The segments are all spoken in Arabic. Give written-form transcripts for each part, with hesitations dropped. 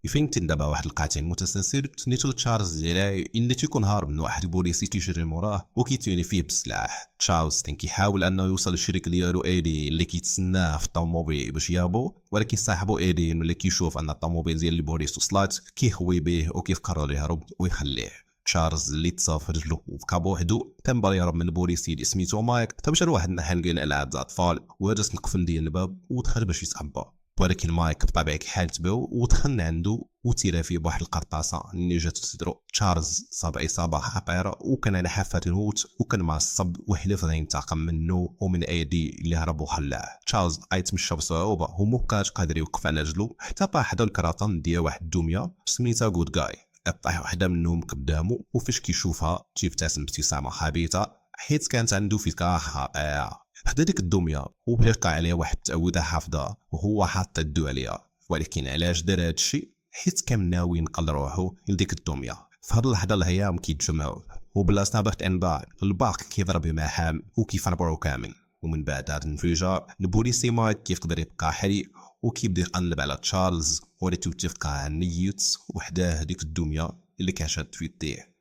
فين دابا واحد القاتل متسلسل سميتو تشارلز ديلاي اللي تيكون هارب من واحد البوليسي تيجري موراه وكيتيني فيه بالسلاح. تشارلز كيحاول انه يوصل للشريك ديالو ايدي اللي كيتسناه في الطوموبيل باش يابو، ولكن صاحبو ايدي ملي كيشوف ان الطوموبيل ديال البوليس وصلات كيخوي به وكيفكر يهرب ويخليه. تشارلز اللي تصاف رجلو وبقى بوحدو تنبغي يهرب من البوليسي اللي سميتو مايك، فمشى لواحد المحل ديال العاب الاطفال وهرس القفل ديال الباب ودخل باش يتعبى. ولكن مايك بطبيعة الحال تبعو ودخلنا عنده وتيرا فيه بواحد القرطاسة اللي جات تصدرو. تشارلز صاب إصابة خطيرة وكان على حافة الموت وكان معصب وحلف غادي ينتقم منه ومن أيدي اللي هرب وخلاه. تشارلز يتمشى بصعوبة ومبقاش قادر يوقف على رجلو حتى طاح حدا الكراطن ديال واحد الدمية سميتها جود جاي. طاح وحده منهم قدامو وفاش كيشوفها تيبتسم ابتسامة خبيثة حيت كانت عنده فكرة خاطئة. حدا ديك الدميه وبيلقى عليها واحد التعويذه حافظه وهو حاط يدو عليها، ولكن علاش دار هذا الشيء؟ حيت كان ناوي ينقل روحو لديك الدميه. في هاد اللحظه الهيام كيتجمعوا وبلا سابق انذار الباق كيضرب محام وكيفربرو كامل. ومن بعد هذا الانفجار البوليسي مايك كيقدر يبقى حي وكيبدا يقلب على تشارلز ولكن تيفقع نيت وحداه ديك الدميه اللي كان شاد في يديه.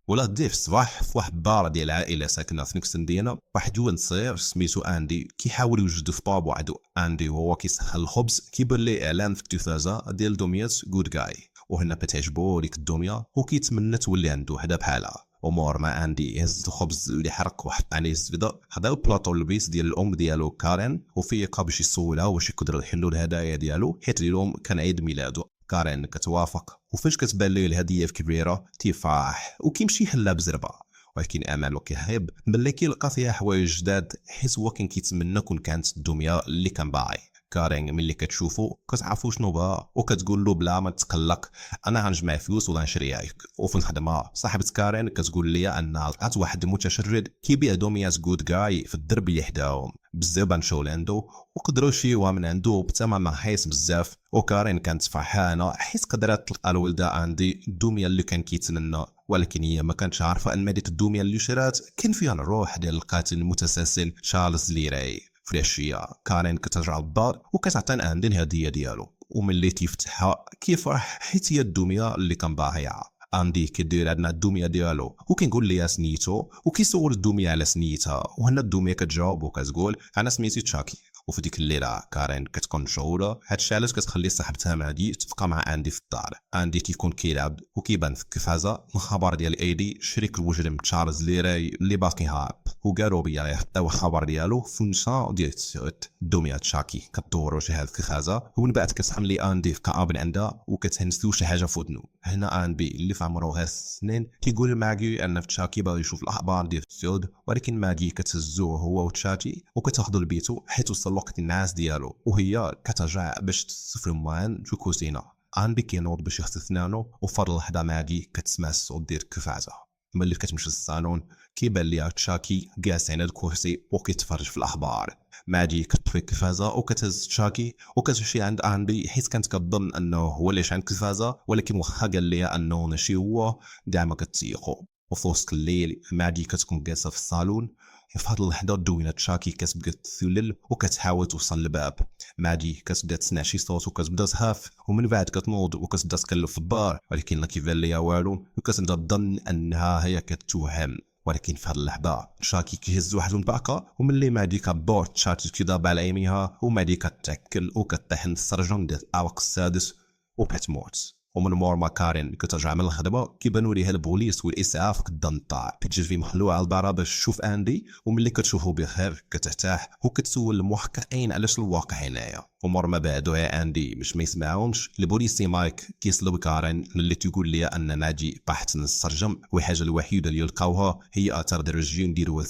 ولا دي في الصباح في واحد الدار ديال العائله ساكنه في نفس المدينه واحد ولد صغير سميتو اندي كيحاول يوجد في باب وعدو. اندي وهو كيسخن الخبز كيبان ليه اعلان في التلفازه ديال دميه جود جاي، وهنا بتعجبو ديك الدميه وكيتمنى تولي عنده وحده بحالها. ومور ما اندي يهز الخبز اللي حرق وحط عليه الزبده خداو بلاطو البيس ديال الام ديالو كارين وفيقا باش يسولها واش يقدروا يحلوا الهدايا ديالو حيت اليوم كان عيد ميلاده. كارين كتوافق وفاش كتبان ليه الهديه كبيره تيفرح وكيمشي يحلها بزربه، ولكن امالو كيهيب ملي كيلقى فيها حوايج جداد حيت هو كان كيتمنى كون كانت الدميه اللي كان باغي. كارين ملي كتشوفو كتعرفو شنو بغا وكتقول له بلا ما تقلق انا غنجمع فلوس وغنشريها لك. وفي الخدمه صاحبه كارين كتقول لي انها لقات واحد المتشرد كيبيع دميات جود جاي في الدرب اللي حداهم بزاف نمشيو عنده وقدروا شيوها من عنده بثمن رخيص بزاف. وكارين كانت فرحانه حيت قدرت تلقى الولده عندي الدميه اللي كان كيتمنى، ولكن هي ما كانتش عارفه ان ديك الدميه اللي شرات كان فيها الروح ديال القاتل المتسلسل تشارلز ليراي. في العشيه كارين كترجع للدار وكتعطي اندي الهديه ديالو وملي تيفتحها كيفرح حيت هي الدميه اللي كان باغيها. اندي كيدير عندنا الدميه ديالو وكنقول ليها سنيتو وكيسول الدميه على سنيتها وهنا الدميه كتجاوب وكتقول انا سميتي تشاكي. وفي ديك الليله كارين كتكون مشغوله هادشي علاش كتخلي صاحبتها مادي تبقى مع اندي في الدار. اندي كيكون كيلعب وكيبان في الكفازه الخبر ديال ايدي شريك المجرم تشارلز ليراي اللي باقي هارب، وقالوا بيا يحطيو الخبر ديالو في النشا ديال السوت. الدميه تشاكي كدور وجهها في الكفازه ومن بعد كتحملي اندي في كابن عندها وكتهنسلو شي حاجه في ودنو. هنا اندي اللي في عمره غير سنين كيقول ماغي ان تشاكي باغي يشوف الاخبار ديال السود، ولكن ماغي كتهزوه هو وتشاكي وكتاخذوا لبيتو حيت وصل وقت النعاس ديالو وهي كترجع باش تصفر الموان في الكوزينه. اندي كينوض باش يغسل سنانو وفي اللحظه ماغي كتسمع الصوت ديال الكفازه. ملي كتمشي للصالون كيبان ليها تشاكي جالس على الكرسي وكيتفرج في الاخبار. ماجي كتطفي الكفازه وكتهز تشاكي وكتمشي عند اندي حيت كانت كتظن انه هو اللي شعل الكفازه، ولكن واخا قال ليها انه ماشي هو دائما كتسيقو. وفي وسط الليل ماجي كتكون جالسه في الصالون في هاد اللحظه دوينه تشاكي كتبدا تثلل وكتحاول توصل للباب. ماجي كتبدا تسمع شي صوت وكتبدا تخاف ومن بعد كتنوض وكتبدا تقلب في الدار، ولكن لا كيبان ليها والو وكتبدا تظن انها هي كتوهم. ولكن في هاد اللحظه تشاكي كيهز واحد الباكا وملي ماجي كبور تشاكي كيضرب على عينيها وماجي كتاكل وكطيح السرجم ديال الطابق السادس وكتموت. ومن مور ما كارين كترجع من الخدمه كيبانوا ليها البوليس والاسعاف قدام الدار كتجري مخلوعه للبارا باش تشوف اندي، وملي كتشوفو بخير كترتاح وكتسول المحققين علاش الواقع هنايا. ومور ما بعدو يا اندي باش ما يسمعهمش البوليسي مايك كيسلو كارين اللي تيقول ليها ان ماجي طاحت من السرجم والحاجه الوحيده اللي لقاوها هي اثار درجين ديال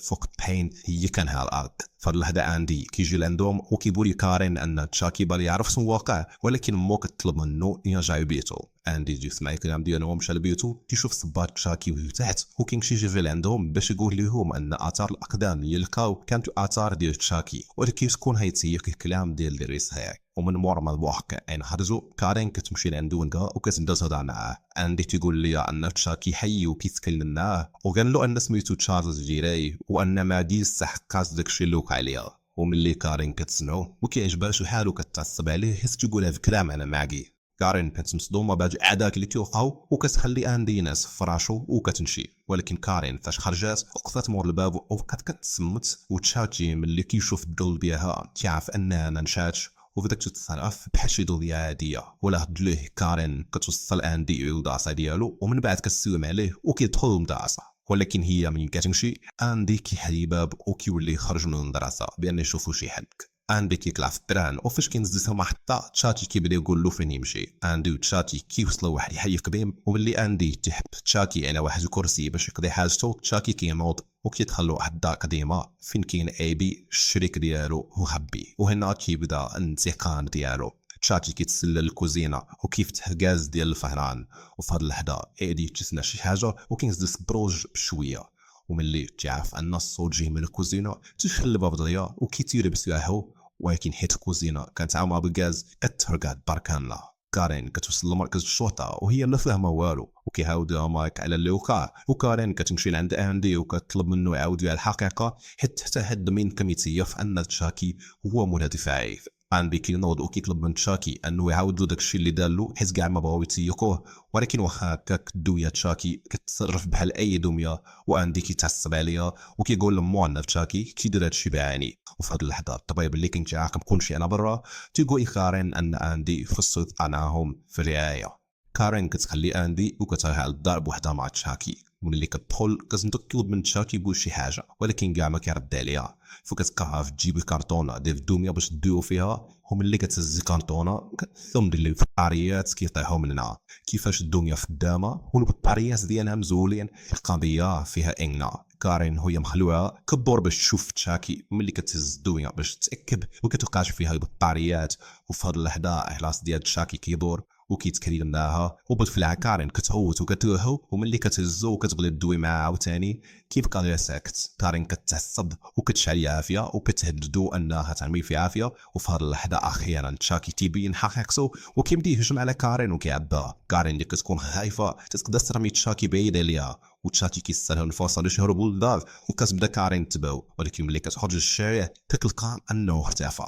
فوق الطحين هي كانها الارض. فاللحظه اندي كيجي لعندهم وكيقول كارين ان تشاكي بال يعرف شنو واقع، ولكن مو كتطلب منه يرجع لبيتو. اندي جي سمع الكلام ديالهم مشى لبيتو كيشوف صباط تشاكي وهي تحت وكيمشي يجري لعندهم باش يقول لهم ان اثار الاقدام اللي لقاو كانت اثار ديال تشاكي، ولكن شكون هيتسيق الكلام ديال دريس هاك. ومن مور ما الواقعين خرجوا كارين كتمشي لعندو وكتبدا تهضر معاه. اندي تيقول لي ان تشاكي حي وكيتكلم معاه وقال له ان سميتو تشارلز جيراي وان ما دي استحقاق داكشي اللي وقع عليها. وملي كارين كتسمعو وكيعجبها شي حال وكتعصب عليه حيت تيقولها في كلام على ماغي. كارين كانت مصدومه بهاد الاعداء اللي تيوقعوا وكتخلي اندي ينعس في فراشو وكتمشي. ولكن كارين فاش خرجات وقفات مور الباب وبقات كتصمت. وتشاتي ملي كيشوف الدول ديالها تيعرف انها نشات وبدات تتصرف بحال شي دوديه عاديه. ولا هد ليه كارين كتوصل اندي والدعسه ديالو ومن بعد كتسلم عليه وكيدخل المدرسه. ولكن هي من كتمشي اندي كيحل الباب وكيولي يخرج من المدرسه بان يشوفوا شي حد. اندي كيطلع في التران وفاش كينزل سما حتى تشاتي كيبدا يقول له فين يمشي. اندي وتشاتي كيوصلوا واحد الحي قديم وملي اندي تحب تشاتي على واحد الكرسي باش يقضي حاجته تشاتي كينوض وكيدخل واحد الدار قديمه فين كاين ايبي الشريك ديالو مخبي. وهنا كيبدا الانتقام ديالو. تشاتي كيتسلل للكوزينه وكيفتح غاز ديال الفهران. وفي هاد اللحظه ايدي تسنى شي حاجه وكينزل سبروج بشويه. وملي تعرف ان الصوت جاي من الكوزينه تيخلي الباب ضيق وكيتير بسلاحه. ولكن حيت الكوزينه كانت عامره بالغاز كتحرق الدار كامله. كارين كتوصل لمركز الشرطه وهي ما فاهمه والو وكيعاودوا مايك على اللي وقع. وكارين كتمشي لعند اندي وكتطلب منه يعاود لها الحقيقه حتى حد من كيتيف ان تشاكي هو منهدف عايف. اندي كينوض وكيطلب من تشاكي انه يعاود له داكشي اللي دار له حيت كاع ما بغاو يتيقوه. ولكن واخا هكاك الدويه تشاكي كتصرف بحال اي دميه. واندي كيتعصب عليها وكيقول لمو ان تشاكي كيدير هادشي بعاني. وفي هاد اللحظه الطبيب اللي كان تيعاقب كلشي انا برا تيقول كارين ان اندي خصو يتقنعهم في الرعايه. كارين كتخلي اندي وكتروح على الدار بوحدها مع تشاكي. ملي كتدخل كتطلب من تشاكي يقول شي حاجه ولكن كاع ما كيرد عليها. فكتقرر تجيب الكرتونه ديال الدميه باش تديو فيها. وملي كتهز الكرتونه ثم ديال البطاريات كيطيحوا منها كيفاش الدميه خدامه والبطاريات ديالها مزولين. القضيه فيها ان كارين هي مخلوعه كبور باش تشوف تشاكي ملي كتهز الدميه باش تتاكد وكتوقعش فيها البطاريات. وفي هاد اللحظه احلاص ديال تشاكي كيدور وكيتكلم معاها وبالفعل كارين كتعوت وكتوهو. وملي كتهزو وكتبغي تدوي معاه عاوتاني كيبقى غير ساكت. كارين كتعصب وكتشعل عافيه وكتهددو انها تعمل في عافيه. وفي هاد اللحظه اخيرا تشاكي تيبين حقيقته وكيبدا يهجم على كارين وكيعبها. كارين اللي كتكون خايفه تقدر ترمي تشاكي بعيد عليها وتشاكي كيستنى الفرصه باش يهربوا للدار وكتبدا كارين تباو. ولكن ملي كتخرج للشارع كتلقى انه اختفى.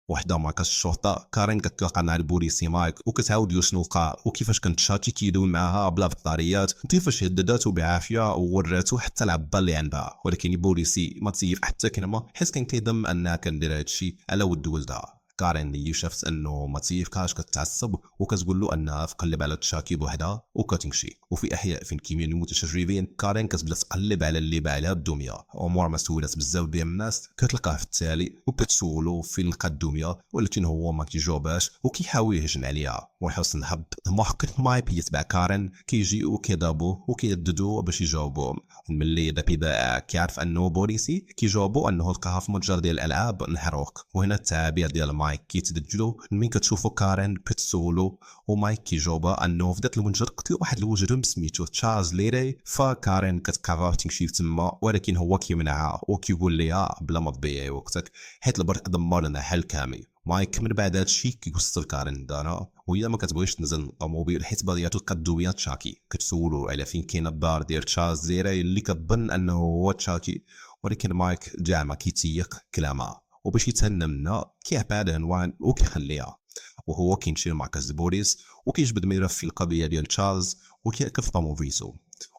وحده مركز الشرطه كارين كتلقى مع البوليسي مايك وكتعاود له شنو وقع وكيفاش كانت تشاتي كيدوي معاها بلا بطاريات وكيفاش هدداتو بعافيه ووراتو حتى العبه اللي عندها. ولكن البوليسي ما تسيف حتى كلمه حيت كان كيضم انها كندير هادشي على ود ولدها. كارين اللي شافت انه ما تيفكاش كتعصب وكتقول له انها تقلب على تشاكي بوحدها وكتمشي. وفي احياء فين كيمين المتشردين كارين كتبدا تقلب على اللي باع لها الدميه. ومور ما سولات بزاف ديال الناس كتلقاه في التالي وكتسولو فين لقى الدميه ولكن هو ما كيجاوباش وكيحاول يهجم عليها. وحسن الحظ المحقق مايك يتبع كارين كيجي وكيضربوه وكيهددوه باش يجاوبهم. ملي دابا كيعرف انه بوليسي كيجاوبوا انه لقاها في متجر ديال الالعاب الحروق. وهنا التعابير ديال مايك كيتدجلو من كتشوفوا كارين كتسولو ومايك كيجاوبها انه في ذاك المتجر قتل واحد الوجرم سميتو تشارلز ليري. فكارين كتقرر تمشي تما ولكن هو كيمنعها وكيقول ليها بلا ما تضيعي وقتك حيت البرد دمر لنا حل كامل. مايك من بعد هادشي كيوصل كارين لدارها وهي ما كتبغيش تنزل الطوموبيل حيت باغيه تلقى الدويه تشاكي. كتسولو على فين كاين الدار ديال تشارلز ليري اللي كتظن انه هو تشاكي. ولكن مايك جا ما كيتيق كلامها وباش يتهنى منها كيعبى عنوان وكيخليها. وهو كيمشي لمركز البوليس وكيجبد ملف في القضيه ديال تشارلز وكيركب في طوموبيلو.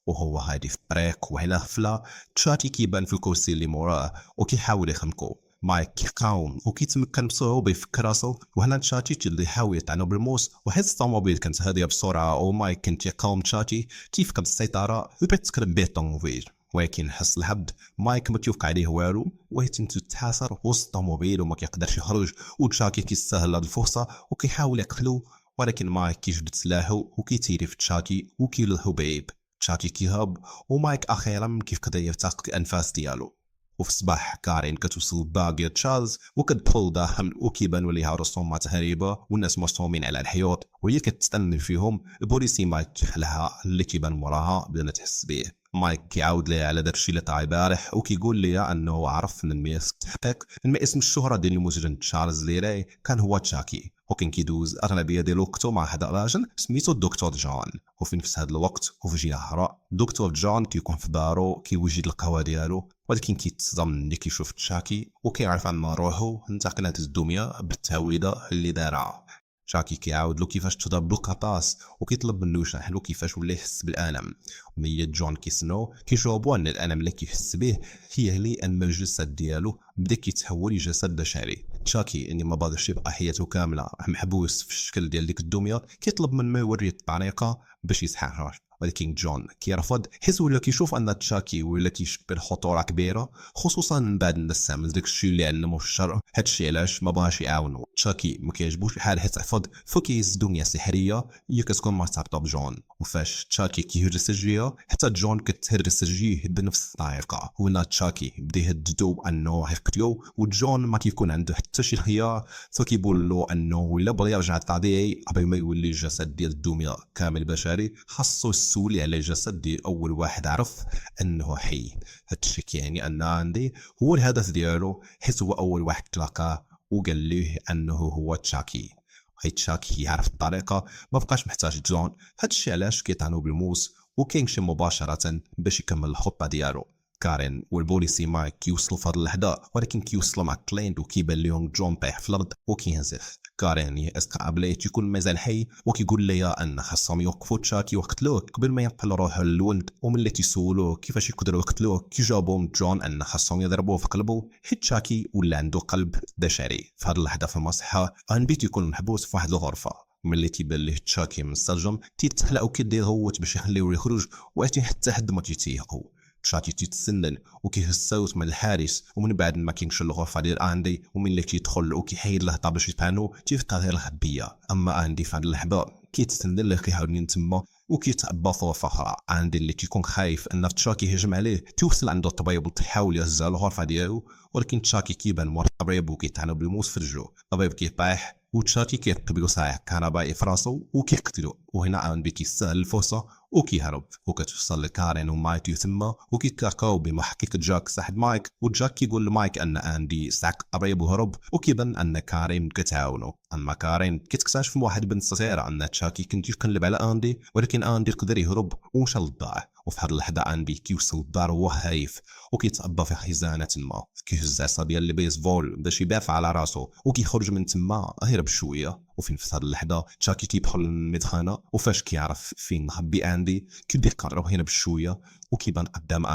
وهو هادي في الطريق وعلى غفله تشاتي كيبان في الكرسي اللي موراه وكيحاول يخنقو. مايك كيقاوم وكيتمكن بصعوبه يفك راسو. وهنا تشاتي تيبدا يحاول يطعنو بالموس وحيت الطوموبيل كانت هاديه بسرعه ومايك كان تيقاوم تشاتي تيفقد السيطره وبدا تقلب به الطوموبيل. ولكن حس الحظ مايك ما تيوقع عليه والو ويتم تحاصر وسط الطوموبيل وما كيقدرش يخرج. وتشاكي كيستاهل هاد الفرصه وكيحاول يقتلو ولكن مايك كيجبد سلاحو وكيتيري في تشاتي وكيلهو بعيب. تشاتي كيهرب ومايك اخيرا كيفقد يفتق الانفاس ديالو. وفي الصباح كارين كتوصل باغي تشارلز وكتدخل داخل وكيبانوا ليها رسومات غريبه والناس مرسومين على الحيوط وهي كتستنى فيهم. البوليسي مايك لها اللي كيبان موراها بلا ما تحس به. مايك كيعاود ليها على داكشي اللي طرا البارح وكيقول ليها انه عرف من الميس التحقيق ان اسم الشهره ديال المجرم تشارلز ليري كان هو تشاكي وكان كيدوز اغلبيه ديال وقته مع هذا الراجل سميتو الدكتور جون. وفي نفس هذا الوقت وفي جهه اخرى الدكتور جون كيكون في دارو كيوجد القهوه ديالو ولكن كيتصدم ملي كيشوف تشاكي وكيعرف ان روحو انتقلت الدميه بالتهويده اللي دارها. تشاكي كيعاود له كيفاش تضرب له كطاس وكيطلب منه يشرح له كيفاش ولا يحس بالالم. ملي جون كيسنو كيجاوبو ان الالم اللي كيحس به هي اللي ان الجسد ديالو بدا كيتحول لجسد بشري. تشاكي اني ما باغيش يبقى حياته كامله محبوس في الشكل ديال ديك الدميه، كيطلب منه يوريه الطريقه باش يتحرر، ولكن جون كيرفض حيت ولا كيشوف ان تشاكي ولا كيشكل خطوره كبيره، خصوصا من بعد الناس تعمل داك الشيء اللي علمو في الشرع. هادشي علاش ما بغاش يعاونو. تشاكي ما كيعجبوش الحال حيت عفض فكيز دنيا سحريه هي كتكون مرتبطه بجون، وفاش تشاكي كيهرس الجيه حتى جون كتهرس الجيه بنفس الطريقه. هنا تشاكي بدا يهددو انه يقتلو، وجون ما كيكون عنده حتى شي خيار، فكيقول له انه ولا بغى يرجع طبيعي قبل ما يولي الجسد ديال الدميه كامل بشري خاصو يسولي على جسد ديال اول واحد عرف انه حي. هادشي كيعني ان اندي هو الهدف ديالو حيت هو اول واحد تلاقاه وقال ليه انه هو تشاكي. حيت تشاكي يعرف الطريقه ما بقاش محتاج جون. هادشي علاش كيطعنوا بالموس وكيمشي مباشره باش يكمل الخطه ديالو. كارين والبوليسي مايك كيوصلوا في هاد اللحظه، ولكن كيوصلوا مع كلينت وكيبان لهم جون طايح في الارض وكينزف. كارين يأس قبل تيكون مازال حي وكيقول ليا ان خاصهم يوقفوا تشاكي ويقتلوه قبل ما ينقل روحه للولد. وملي تيسولوه كيفاش يقدروا يقتلوه كيجاوبهم جون ان خاصهم يضربوه في قلبه حيت تشاكي ولا عنده قلب بشري. في هاد اللحظه في المصحه انبي تيكون محبوس في واحد الغرفه. ملي تيبان ليه تشاكي من السجن تيتحلق وكيدير غوت باش يخليوه يخرج، واتي حتى حد ما تيتيقوا. تشاكي تيتسنن وكيهز الصوت من الحارس، ومن بعد ما كيمشي للغرفه ديال اندي وملي كيدخل وكيحيد له باش يفانو تيفقى غير الخبيه. اما اندي في هاد اللحظه كيتسنن ليه كيحاول ينتما وكيتعبى في غرفه اخرى. اندي اللي كيكون خايف ان تشاكي يهجم عليه توصل عنده الطبيب تحاول يهزها للغرفه ديالو، ولكن تشاكي كيبان مور الطبيب وكيطعنو بالموس في رجلو. الطبيب كيطيح وتشاكي كيركب صايع كهربائي في راسو وكيقتلو. وهنا اندي كيستغل الفرصه وكيهرب، وكتوصل لكارين ومايك تما وكيتلاقاو بمحقق جاك صاحب مايك. وجاك كيقول لمايك ان اندي ساق قريب وهرب، وكيبان ان كارين كتعاونو. اما كارين كتكتشف من واحد بنت صغيره ان تشاكي كنت يقلب على اندي، ولكن اندي قدر يهرب ومشى للدار. وفي هاد اللحظه اندي كيوصل للدار وهو خايف وكيتعبى في خزانه تما، كيهز عصا ديال البيسبول باش يدافع على راسو وكيخرج من تما غير بشويه. وفين في هاد اللحظه تشاكي تيدخل للمدخنه، وفاش كيعرف فين مخبي اندي كيبدا يقرب هنا بشويه وكيبان قدام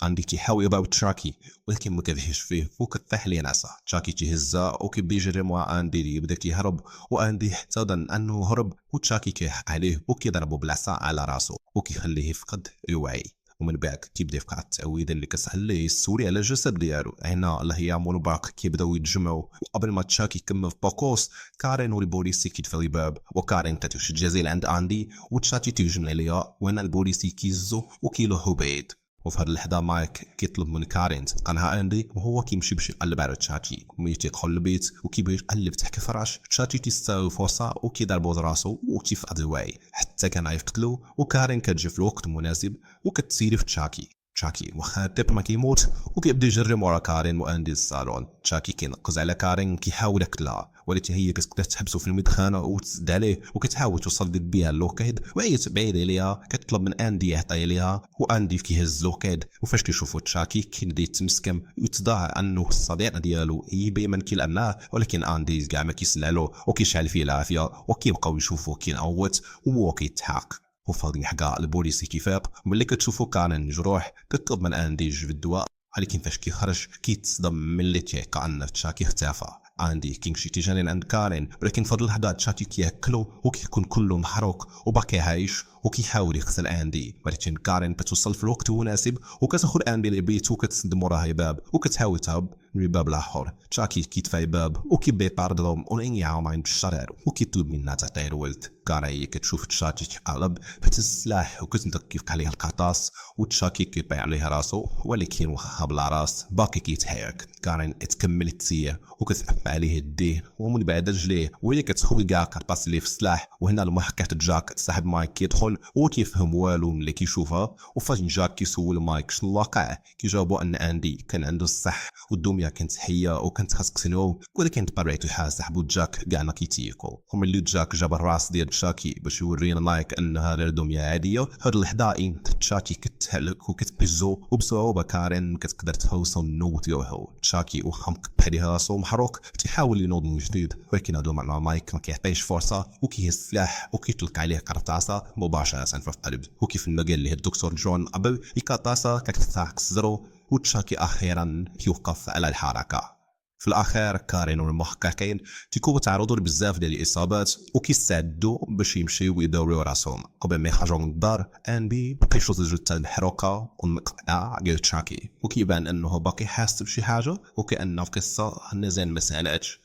اندي تيحاول يضرب تشاكي ولكن ما كيفهش فيه وكطيح ليه العصا. تشاكي تيهزها وكيبدا يجري مع اندي اللي بدا كيهرب، واندي حتى ظن انه هرب وتشاكي كيحق عليه وكيضربو بالعصا على راسو وكيخليه يفقد الوعي. ومن بعد كيبدا يفقع التعويذه اللي كتسهل ليه يسوري على الجسد ديالو. هنا الهيام والباق كيبداو يتجمعوا، وقبل ما تشاكي يكمل في باكوس كارين والبوليسي كيدفعوا الباب، وكارين تتمشي تجازي عند اندي وتشاكي تيهجم عليها، وهنا البوليسي كيزو وكيلوحو بعيد. وفي هاد اللحظه مايك كيطلب من كارين تلقاها اندي، وهو كيمشي باش يقلب على تشاكي. ملي تيدخل للبيت وكيبغي يقلب تحت الفراش تشاكي تيستاوي فرصه وكيضربو راسو وتيفقد الوعي حتى كان يقتلو. وكارين كتجي في الوقت المناسب وكتسيري في تشاكي واخا الطب ما كيموت وكيبدا يجري مورا كارين واندي الصالون. تشاكي كينقز على كارين كيحاول يقتلها، ولكن هي كتبدا تحبسو في المدخنه وتسد عليه وكتحاول توصل بها اللوكيد، وهي تبعد عليها كتطلب من اندي يعطي ليها، واندي كيهز لوكيد. وفاش كيشوفو تشاكي كيبدا يتمسكم ويتظاهر انه الصديق ديالو يبي من كيلعب معاه، ولكن اندي كاع ما كيسمع له وكيشعل فيه العافيه وكيبقاو يشوفو كينعوت وهو كيتحاق. وفاضي حكا البوليسي كيفاق ملي كتشوفو كارين جروح كتطلب من اندي يجيب الدواء، ولكن فاش كيخرج كيتصدم ملي تيلقى ان تشاكي اختفى. اندي كيمشي تيجاني عند كارين، ولكن فضل اللحظه تشاكي كياكلو وكيكون كله محروق وباقي عايش وكيحاول يقتل اندي، ولكن كارين كتوصل في الوقت المناسب وكتاخذ اندي للبيت وكتسد موراها الباب وكتحاول تهرب من الباب الاخر. تشاكي كيدفع الباب وكيبدا يطاردهم ونعاهم عند الشرير وكيطلب منها تعطيه الولد. كارين كتشوف تشاكي كيقرب بتهز السلاح وكتبدا كيفك عليه القرطاس، وتشاكي كيطيح عليه راسو ولكن واخا بلا راس باقي كيتحرك. كارين تكمل تسير وكتحب عليه يديه ومن بعد رجليه وهي كتخوي كاع القرطاس اللي في السلاح. وهنا المحقق جاك صاحب مايك كيدخل التليفون وكيفهم والو ملي كيشوفها. وفاش جاك كيسول مايك شنو الواقع كيجاوبوا ان اندي كان عنده الصح والدميه كانت حيه وكانت خاص تقتنو، ولكن تبرعتو يحاسب جاك كاعنا كيتيكو. وملي جاك جاب الراس ديال تشاكي باش يورينا مايك انها دميه عاديه، هاد اللحظه تشاكي كتهلك وكتبزو وبصعوبه كارين كتقدر تهوسو نوت يوهو. تشاكي وخمك بحال راسو محروق تيحاول ينوض من جديد، ولكن هادو مع مايك ما كيعطيش فرصه وكيهز السلاح وكيطلق عليه قرطاسه مباشره في القلب. وكيف ما قال ليه الدكتور جون قبل القرطاسه كتفتح صدرو وتشاكي اخيرا كيوقف على الحركه. في الاخير كارين والمحققين تيكونوا تعرضوا لبزاف ديال الاصابات وكيستعدوا باش يمشيو ويداوروا راسهم. قبل ما يخرجوا من الدار انبي كيشوف الجثه المحروقه والمقطعه ديال تشاكي، وكيبان انه باقي حاسس بشي حاجه وكأن القصه نزال ما سالاتش.